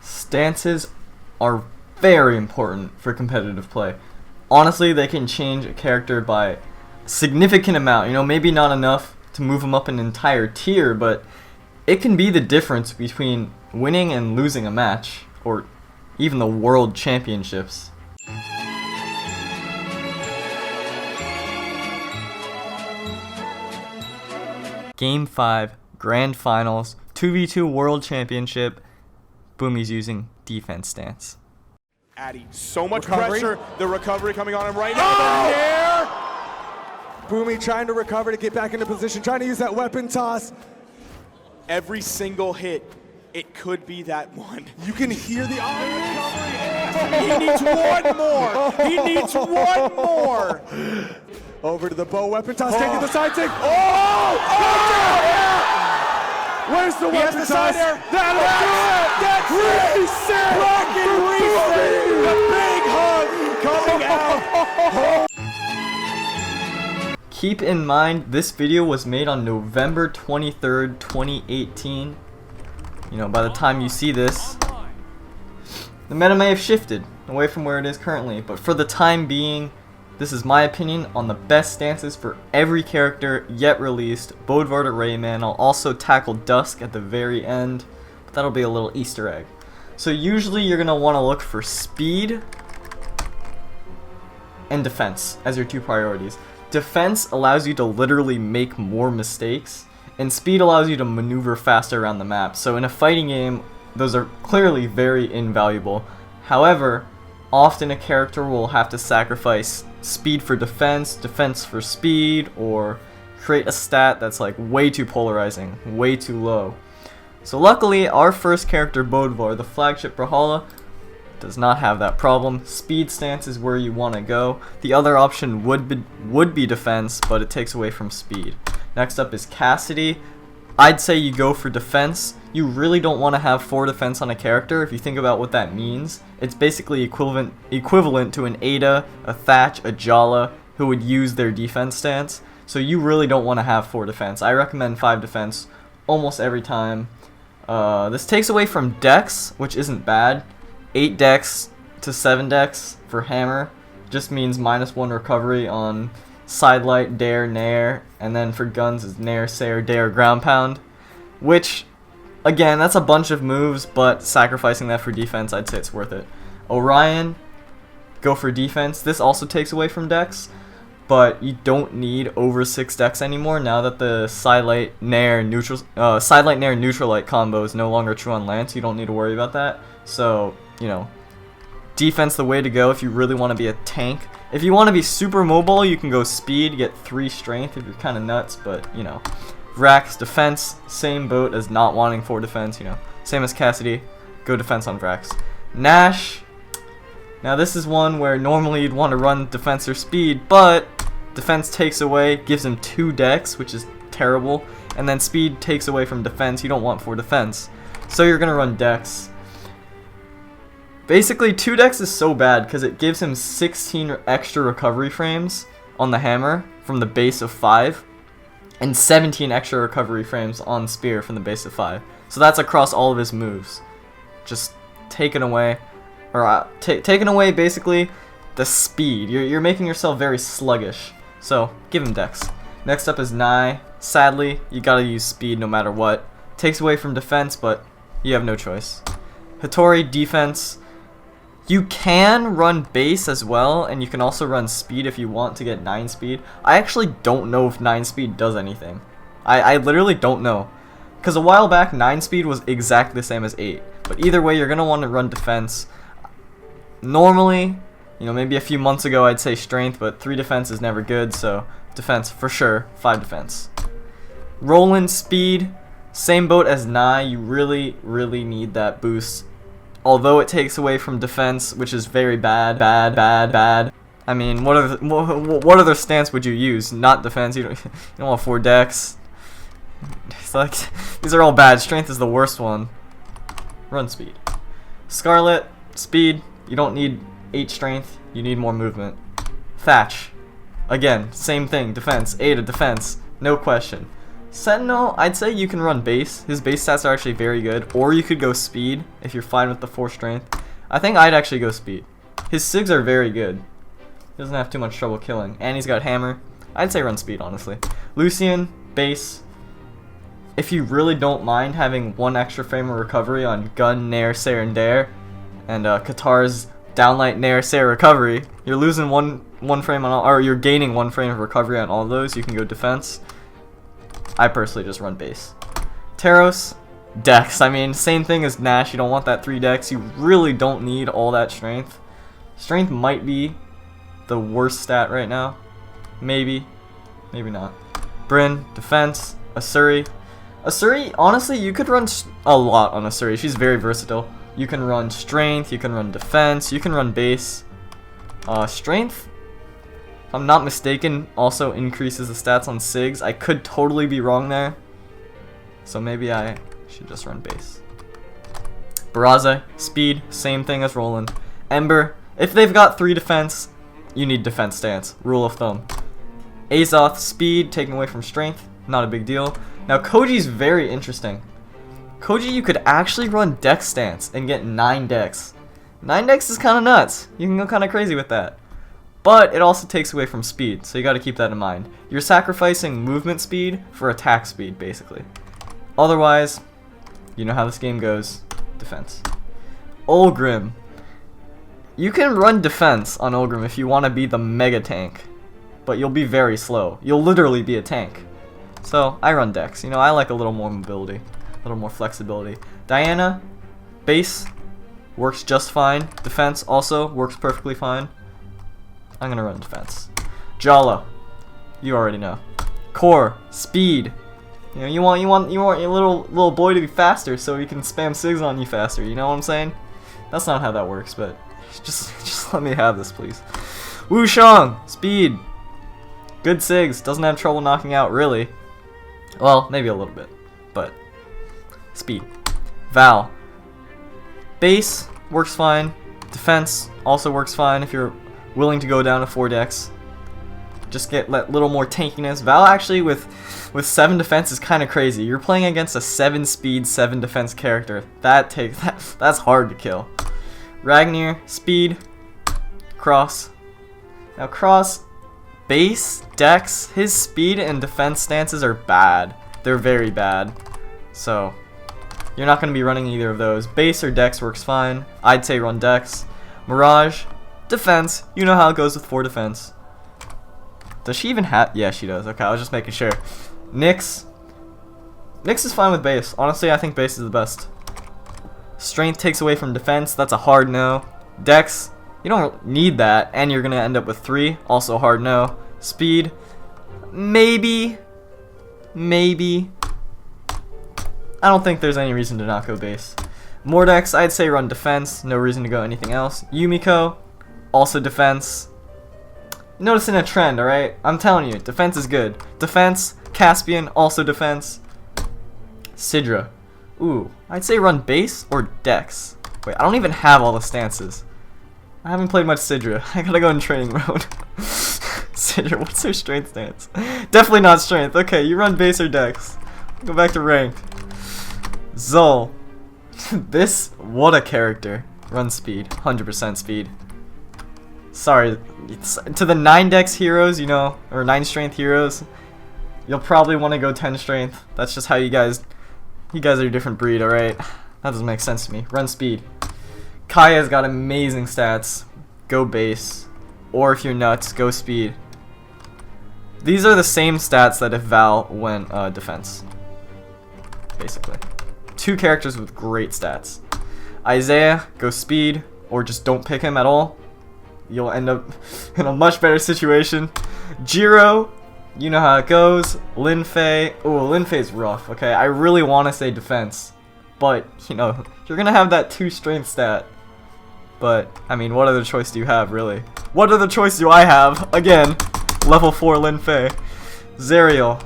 Stances are very important for competitive play. Honestly, they can change a character by a significant amount. You know, maybe not enough to move them up an entire tier, but it can be the difference between winning and losing a match, or even the world championships. Game 5, Grand Finals, 2v2 World Championship. Boomy's using defense stance. Addy, so much pressure. The recovery coming on him right now. Boomy trying to recover to get back into position, trying to use that weapon toss. Every single hit, it could be that one. You can hear the He needs one more. He needs one more. Over to the bow weapon toss, taking the side take. Where's the weapon toss? That'll do it! That's reset! The big hug coming out. Keep in mind, this video was made on November 23rd, 2018. You know, by the time you see this, the meta may have shifted away from where it is currently, but for the time being, this is my opinion on the best stances for every character yet released. Bodvar to Rayman. I'll also tackle Dusk at the very end, but that'll be a little Easter egg. So usually you're going to want to look for speed and defense as your two priorities. Defense allows you to literally make more mistakes, and speed allows you to maneuver faster around the map. So in a fighting game, those are clearly very invaluable. However, often a character will have to sacrifice speed for defense, defense for speed, or create a stat that's like way too polarizing, way too low. So luckily, our first character, Bodvar, the flagship Brawlhalla, does not have that problem. Speed stance is where you want to go. The other option would be defense, but it takes away from speed. Next up is Cassidy. I'd say you go for defense. You really don't want to have 4 defense on a character. If you think about what that means, it's basically equivalent to an Ada, a Thatch, a Jala, who would use their defense stance. So you really don't want to have 4 defense. I recommend 5 defense almost every time. This takes away from dex, which isn't bad. 8 dex to 7 dex for hammer just means -1 recovery on sidelight, dare, nair, and then for guns is nair, sair, dare, ground pound, which again, that's a bunch of moves, but sacrificing that for defense, I'd say it's worth it. Orion, go for defense. This also takes away from dex, but you don't need over 6 dex anymore now that the sidelight nair neutralite combo is no longer true on Lance. You don't need to worry about that. So, you know, defense the way to go if you really want to be a tank. If you want to be super mobile, you can go speed, get 3 strength if you're kind of nuts, but, you know. Vrax, defense, same boat as not wanting 4 defense, you know. Same as Cassidy, go defense on Vrax. Nash, now this is one where normally you'd want to run defense or speed, but defense takes away, gives him 2 dex, which is terrible, and then speed takes away from defense. You don't want 4 defense, so you're going to run dex. Basically, 2 dex is so bad because it gives him 16 extra recovery frames on the hammer from the base of 5, and 17 extra recovery frames on spear from the base of 5. So that's across all of his moves. Just taken away, or taken away basically the speed. You're making yourself very sluggish. So give him dex. Next up is Nai. Sadly, you gotta use speed no matter what. Takes away from defense, but you have no choice. Hattori, defense. You can run base as well, and you can also run speed if you want to get 9 speed. I actually don't know if 9 speed does anything. I literally don't know. Because a while back, 9 speed was exactly the same as 8. But either way, you're going to want to run defense. Normally, you know, maybe a few months ago I'd say strength, but 3 defense is never good, so defense for sure, 5 defense. Roland, speed, same boat as Nai. You really, really need that boost. Although it takes away from defense, which is very bad. I mean, what other stance would you use? Not defense. You don't want 4 dex. It's like, these are all bad. Strength is the worst one. Run speed. Scarlet, speed. You don't need 8 strength. You need more movement. Thatch. Again, same thing. Defense. 8 of defense. No question. Sentinel, I'd say you can run base. His base stats are actually very good. Or you could go speed if you're fine with the 4 strength. I think I'd actually go speed. His SIGs are very good. He doesn't have too much trouble killing. And he's got hammer. I'd say run speed, honestly. Lucian, base. If you really don't mind having 1 extra frame of recovery on gun, nair, sair, and dare, and Qatar's downlight, nair, sair, recovery, you're losing one frame on all, or you're gaining 1 frame of recovery on all of those. You can go defense. I personally just run base. Taros, dex. I mean, same thing as Nash. You don't want that 3 dex. You really don't need all that strength. Strength might be the worst stat right now. Maybe. Maybe not. Bryn, defense. Asuri. Asuri, honestly, you could run a lot on Asuri. She's very versatile. You can run strength. You can run defense. You can run base. Strength, if I'm not mistaken, also increases the stats on SIGs. I could totally be wrong there. So maybe I should just run base. Barraza, speed, same thing as Roland. Ember, if they've got 3 defense, you need defense stance. Rule of thumb. Azoth, speed, taken away from strength. Not a big deal. Now Koji's very interesting. Koji, you could actually run dex stance and get 9 dex. 9 dex is kind of nuts. You can go kind of crazy with that. But it also takes away from speed, so you got to keep that in mind. You're sacrificing movement speed for attack speed, basically. Otherwise, you know how this game goes. Defense. Ulgrim. You can run defense on Ulgrim if you want to be the mega tank. But you'll be very slow. You'll literally be a tank. So, I run dex. You know, I like a little more mobility. A little more flexibility. Diana, base, works just fine. Defense also works perfectly fine. I'm gonna run defense. Jala, you already know. Core, speed. You know, you want your little boy to be faster so he can spam SIGs on you faster. You know what I'm saying? That's not how that works, but just let me have this, please. Wushang, speed. Good SIGs, doesn't have trouble knocking out really. Well, maybe a little bit, but speed. Val, base works fine. Defense also works fine if you're willing to go down to 4 dex. Just get a little more tankiness. Val actually with 7 defense is kind of crazy. You're playing against a 7 speed, 7 defense character. That's hard to kill. Ragnar, speed, Cross. Now Cross, base, dex, his speed and defense stances are bad. They're very bad. So you're not going to be running either of those. Base or dex works fine. I'd say run dex. Mirage, defense. You know how it goes with 4 defense. Does she even have... Yeah, she does. Okay, I was just making sure. Nyx is fine with base. Honestly, I think base is the best. Strength takes away from defense. That's a hard no. Dex, you don't need that. And you're going to end up with 3. Also a hard no. Speed, maybe. I don't think there's any reason to not go base. Mordex, I'd say run defense. No reason to go anything else. Yumiko, also defense. Noticing a trend, alright? I'm telling you, defense is good. Defense, Caspian, also defense. Sidra. Ooh, I'd say run base or dex. Wait, I don't even have all the stances. I haven't played much Sidra. I gotta go in training mode. Sidra, what's her strength stance? Definitely not strength. Okay, you run base or dex. Go back to ranked. Zol. What a character. Run speed. 100% speed. Sorry, to the 9 dex heroes, you know, or 9 strength heroes, you'll probably want to go 10 strength. That's just how you guys are a different breed, alright? That doesn't make sense to me. Run speed. Kaya's got amazing stats. Go base. Or if you're nuts, go speed. These are the same stats that if Val went defense. Basically. 2 characters with great stats. Isaiah, go speed, or just don't pick him at all. You'll end up in a much better situation. Jiro, you know how it goes. Lin Fei. Oh, Lin Fei's rough. Okay, I really want to say defense, but you know you're gonna have that 2 strength stat. But I mean, what other choice do you have, really? What other choice do I have? Again, level 4 Lin Fei. Zerial.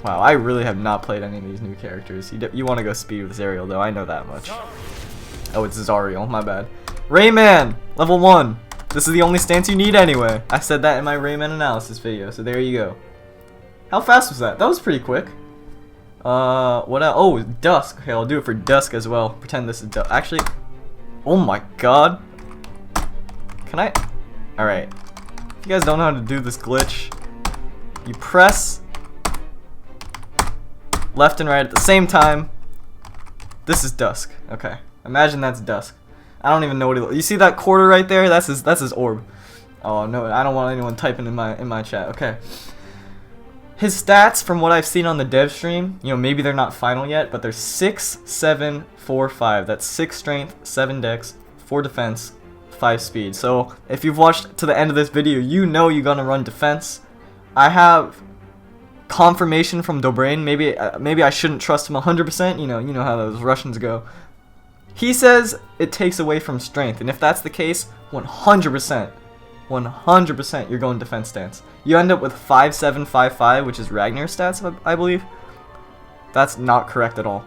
Wow, I really have not played any of these new characters. You want to go speed with Zerial, though. I know that much. Oh, it's Zariel. My bad. Rayman, level 1. This is the only stance you need anyway. I said that in my Rayman analysis video, so there you go. How fast was that? That was pretty quick. What else? Oh, Dusk. Okay, I'll do it for Dusk as well. Pretend this is Dusk. Actually, oh my god. Can I? Alright. If you guys don't know how to do this glitch, you press left and right at the same time. This is Dusk. Okay. Imagine that's Dusk. I don't even know what you see that quarter right there? That's his orb. Oh no, I don't want anyone typing in my chat. Okay. His stats, from what I've seen on the dev stream, you know, maybe they're not final yet, but they're 6, 7, 4, 5. That's 6 strength, 7 dex, 4 defense, 5 speed. So if you've watched to the end of this video, you know you're gonna run defense. I have confirmation from Dobrain. Maybe I shouldn't trust him 100%. You know how those Russians go. He says it takes away from strength, and if that's the case, 100%. 100% you're going defense stance. You end up with 5-7-5-5, which is Ragnar's stats, I believe. That's not correct at all.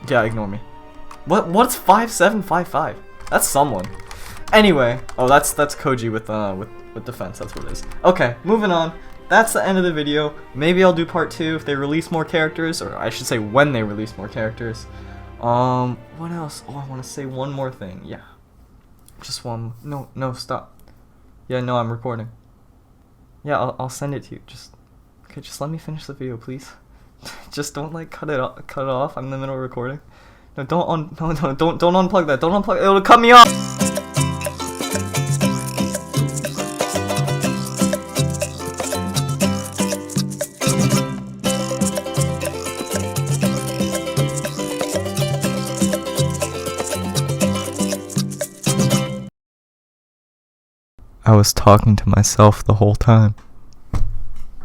Yeah, ignore me. What's 5-7-5-5? That's someone. Anyway, oh that's Koji with defense. That's what it is. Okay, moving on. That's the end of the video. Maybe I'll do part 2 if they release more characters, or I should say when they release more characters. What else? Oh, I want to say one more thing. Yeah. Just one. No, stop. Yeah, no, I'm recording. Yeah, I'll send it to you. Just let me finish the video, please. Just don't like cut it off. I'm in the middle of recording. No, don't unplug that. Don't unplug it. It'll cut me off. I was talking to myself the whole time.